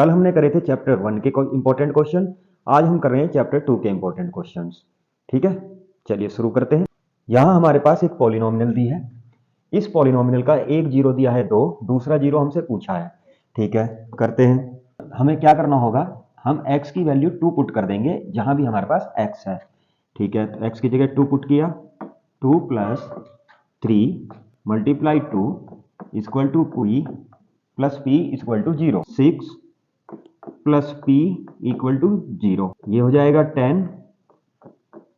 कल हमने करे थे चैप्टर 1 के इंपॉर्टेंट क्वेश्चन, आज हम कर रहे हैं चैप्टर 2 के इंपॉर्टेंट क्वेश्चंस। ठीक है, चलिए शुरू करते हैं। यहाँ हमारे पास एक पॉलिनोमियल दी है। इस पॉलिनोमियल का एक जीरो दिया है 2, दूसरा जीरो हमसे पूछा है। ठीक है, करते हैं। हमें क्या करना होगा, हम x की वैल्यू 2 पुट कर देंगे जहां भी हमारे पास x है। ठीक है, तो x की जगह 2 पुट किया, 2 + 3 multiply 2 equal to p plus p equal to 0, 6 plus p equal to 0, ये हो जाएगा 10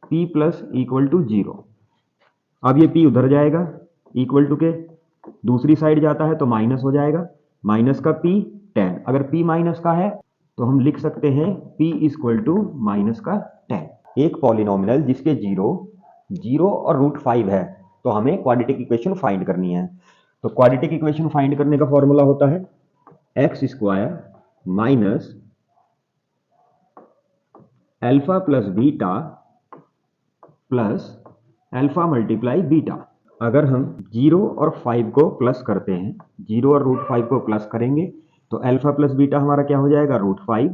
p प्लस इक्वल टू 0। अब ये p उधर जाएगा, इक्वल टू के दूसरी साइड जाता है तो माइनस हो जाएगा, माइनस का p 10। अगर p माइनस का है तो हम लिख सकते हैं p इक्वल टू माइनस का 10। एक पॉलिनोमियल जिसके 0 और √5 है तो हमें क्वाड्रेटिक इक्वेशन फाइंड करनी है। तो क्वाड्रेटिक इक्वेशन फाइंड करने का फॉर्मूला होता है x square minus alpha plus beta plus alpha multiply beta. अगर हम 0 और 5 को प्लस करते हैं, 0 और √5 को प्लस करेंगे तो अल्फा प्लस बीटा हमारा क्या हो जाएगा, √5।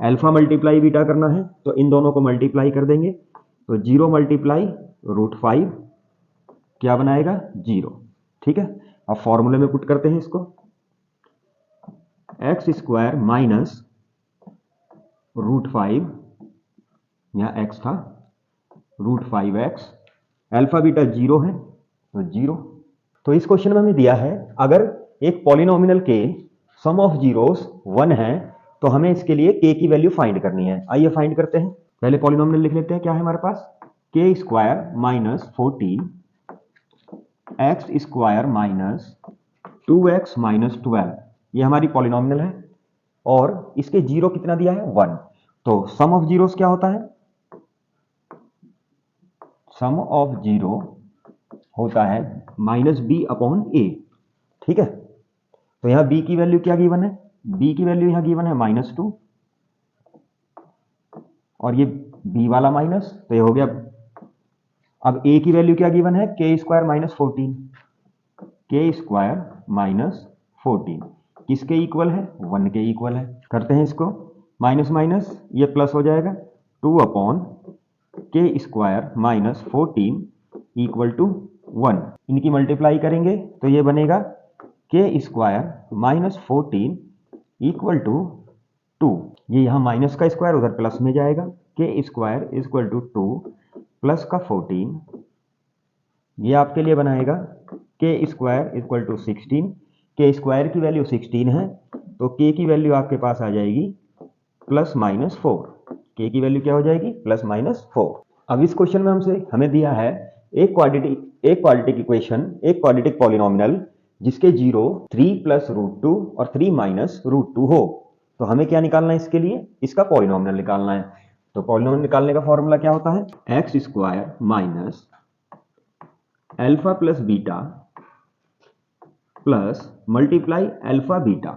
अल्फा मल्टीप्लाई बीटा करना है तो इन दोनों को मल्टीप्लाई कर देंगे, तो 0 मल्टीप्लाई √5 क्या बनाएगा, 0। ठीक है, अब फॉर्मूले में पुट करते हैं इसको, x स्क्वायर माइनस √5, यहाँ x था, √5x, अल्फा बीटा 0 है तो 0। तो इस क्वेश्चन में हमें दिया है अगर एक पॉलिनोमियल के सम ऑफ जीरोस 1 है तो हमें इसके लिए k की वैल्यू फाइंड करनी है। आइए फाइंड करते हैं। पहले पॉलिनोमियल लिख लेते हैं, क्या है हमारे पास, k square minus 14 x square minus 2x minus 12, ये हमारी पॉलिनोमियल है और इसके जीरो कितना दिया है, 1। तो सम ऑफ जीरोस क्या होता है, सम ऑफ जीरो होता है -b/a। ठीक है, तो यहां b की वैल्यू क्या गिवन है, b की वैल्यू यहां गिवन है -2 और ये b वाला माइनस, तो ये हो गया। अब a की वैल्यू क्या गिवन है, k square minus 14, k square minus 14 किसके इक्वल है, 1 के इक्वल है। करते हैं इसको, माइनस माइनस ये प्लस हो जाएगा, 2/k square minus 14 equal to 1। इनकी मल्टीप्लाई करेंगे तो ये बनेगा k square minus 14 equal to 2। ये यहाँ माइनस का स्क्वायर उधर प्लस में जाएगा, k square equal to 2 plus का 14, ये आपके लिए बनाएगा k square equal to 16। k square की वैल्यू 16 है तो k की वैल्यू आपके पास आ जाएगी +-4। k की वैल्यू क्या हो जाएगी, +-4। अब इस क्वेश्चन में हमें दिया है एक क्वाड्रेटिक इक्वेशन, एक क्वाड्रेटिक पॉलिनोमियल जिसके 0 3 + √2 और 3 - √2 हो। तो हमें क्या निकालना है इसके लिए, इसका पॉलिनोमियल निकालना है। तो पॉलिनोमियल निकालने का फॉर्मूला क्या होता है, x square minus alpha plus beta plus multiply alpha beta.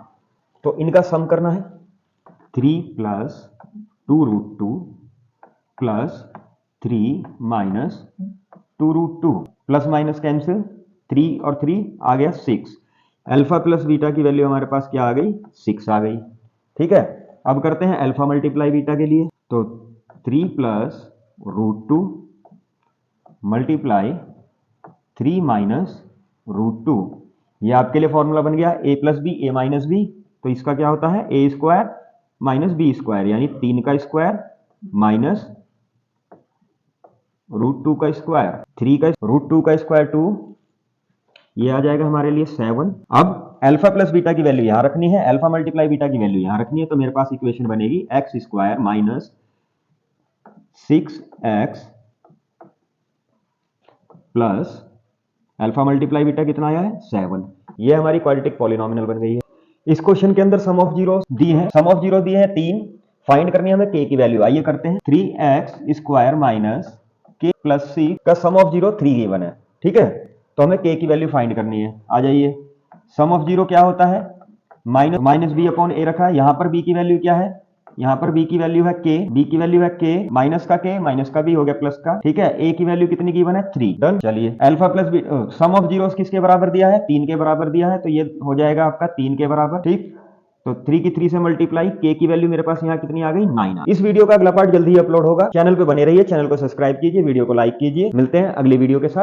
तो इनका सम करना है, 3 + 2√2 प्लस 3 - 2√2, प्लस माइनस कैंसिल, 3 और 3 आ गया 6। अल्फा प्लस बीटा की वैल्यू हमारे पास क्या आ गई, 6 आ गई। ठीक है, अब करते हैं अल्फा मल्टीप्लाई बीटा के लिए, तो 3 + √2 मल्टीप्लाई 3 - √2, ये आपके लिए फॉर्मूला बन गया a + b a - b। तो इसका क्या होता है, a square minus b square, यानी 3 का स्क्वायर माइनस √2 का स्क्वायर, 3 का √2 का स्क्वायर 2, ये आ जाएगा हमारे लिए 7। अब अल्फा प्लस बीटा की वैल्यू यहां रखनी है, अल्फा मल्टीप्लाई बीटा की वैल्यू यहां रखनी है, तो मेरे पास इक्वेशन बनेगी x square minus 6x plus alpha multiply beta कितना आया है, 7। ये हमारी क्वाड्रेटिक पॉलिनोमियल बन गई है। इस क्वेश्चन के अंदर सम ऑफ जीरो दी है, सम ऑफ जीरो दी है 3, फाइंड करनी है हमें k की वैल्यू। आइए करते हैं, 3x square minus k + c का सम ऑफ जीरो 3 गिवन है। ठीक है, तो हमें k की वैल्यू फाइंड करनी है। आ जाइए, सम ऑफ जीरो क्या होता है, -b/a रखा है, यहां पर b की वैल्यू क्या है, यहाँ पर b की वैल्यू है k, b की वैल्यू है k, माइनस का k, माइनस का b हो गया प्लस का। ठीक है, a की वैल्यू कितनी गिवन है, 3। डन। चलिए, alpha plus b, sum of zeros किसके बराबर दिया है, 3 के बराबर दिया है, तो ये हो जाएगा आपका 3 के बराबर। ठीक, तो 3 की 3 से मल्टीप्लाई, k की वैल्यू मेरे पास यहाँ कितनी आ गई 9। इस वीडियो का अगला पार्ट जल्दी ही अपलोड होगा, चैनल पे बने रहिए, चैनल को सब्सक्राइब कीजिए, वीडियो को लाइक कीजिए। मिलते हैं अगली वीडियो के साथ।